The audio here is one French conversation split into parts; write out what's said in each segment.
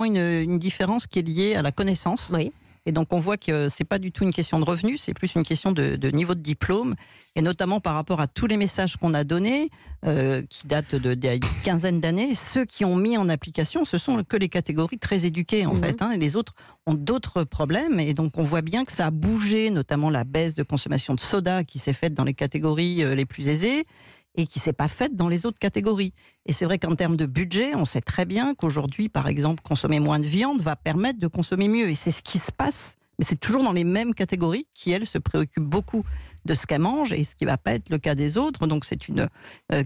une différence qui est liée à la connaissance. Oui. Et donc on voit que c'est pas du tout une question de revenus, c'est plus une question de niveau de diplôme, et notamment par rapport à tous les messages qu'on a donnés, qui datent d'il y a une quinzaine d'années. Ceux qui ont mis en application, ce sont que les catégories très éduquées en fait, et les autres ont d'autres problèmes. Et donc on voit bien que ça a bougé, notamment la baisse de consommation de soda qui s'est faite dans les catégories les plus aisées, et qui ne s'est pas faite dans les autres catégories. Et c'est vrai qu'en termes de budget, on sait très bien qu'aujourd'hui, par exemple, consommer moins de viande va permettre de consommer mieux. Et c'est ce qui se passe, mais c'est toujours dans les mêmes catégories qui, elles, se préoccupent beaucoup de ce qu'elles mangent, et ce qui ne va pas être le cas des autres. Donc c'est une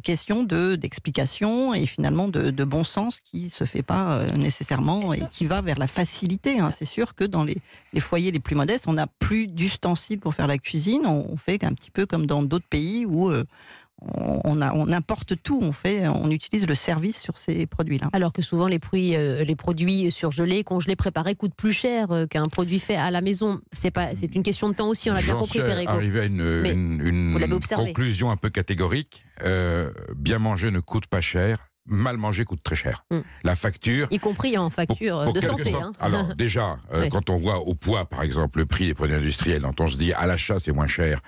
question d'explication et finalement de bon sens qui ne se fait pas nécessairement et qui va vers la facilité. C'est sûr que dans les foyers les plus modestes, on n'a plus d'ustensiles pour faire la cuisine. On fait un petit peu comme dans d'autres pays où on importe tout, on utilise le service sur ces produits-là. Alors que souvent les produits surgelés, congelés, préparés coûtent plus cher qu'un produit fait à la maison. C'est une question de temps aussi, on l'a bien compris, Perico. Arrivé à une conclusion un peu catégorique. Bien manger ne coûte pas cher. Mal manger coûte très cher. La facture... Y compris en facture de santé. Alors déjà, quand on voit au poids, par exemple, le prix des produits industriels, dont on se dit à l'achat c'est moins cher,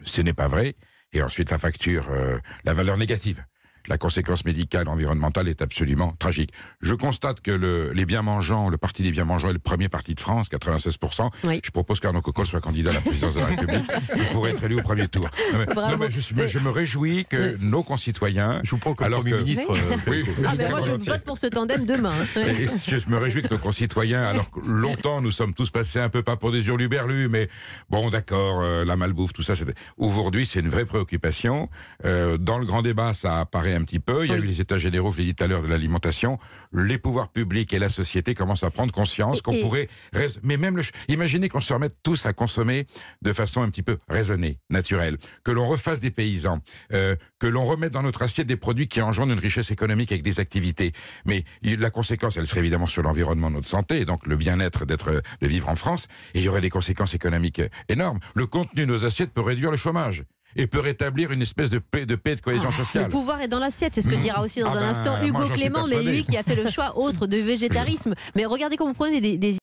ce n'est pas vrai. Et ensuite la facture, la valeur négative. La conséquence médicale, environnementale est absolument tragique. Je constate que les bien-mangeants, le parti des bien-mangeants est le premier parti de France, 96%. Oui. Je propose qu'Arnaud Coquol soit candidat à la présidence de la République. Il pourrait être élu au premier tour. Je me réjouis que nos concitoyens... Je vous prends comme Premier ministre. Moi, je vote pour ce tandem demain. Et je me réjouis que nos concitoyens, alors que longtemps nous sommes tous passés un peu, pas pour des hurluberlus, mais bon d'accord, la malbouffe, tout ça, aujourd'hui c'est une vraie préoccupation. Dans le grand débat, ça apparaît un petit peu. Il y a eu les états généraux, je l'ai dit tout à l'heure, de l'alimentation. Les pouvoirs publics et la société commencent à prendre conscience qu'on pourrait... Mais même, imaginez qu'on se remette tous à consommer de façon un petit peu raisonnée, naturelle. Que l'on refasse des paysans. Que l'on remette dans notre assiette des produits qui engendrent une richesse économique avec des activités. Mais la conséquence, elle serait évidemment sur l'environnement, notre santé, et donc le bien-être de vivre en France. Et il y aurait des conséquences économiques énormes. Le contenu de nos assiettes peut réduire le chômage. Et peut rétablir une espèce de paix et de cohésion sociale. Le pouvoir est dans l'assiette, c'est ce que dira aussi dans un instant Hugo Clément, mais lui qui a fait le choix autre de végétarisme. Mais regardez quand vous prenez des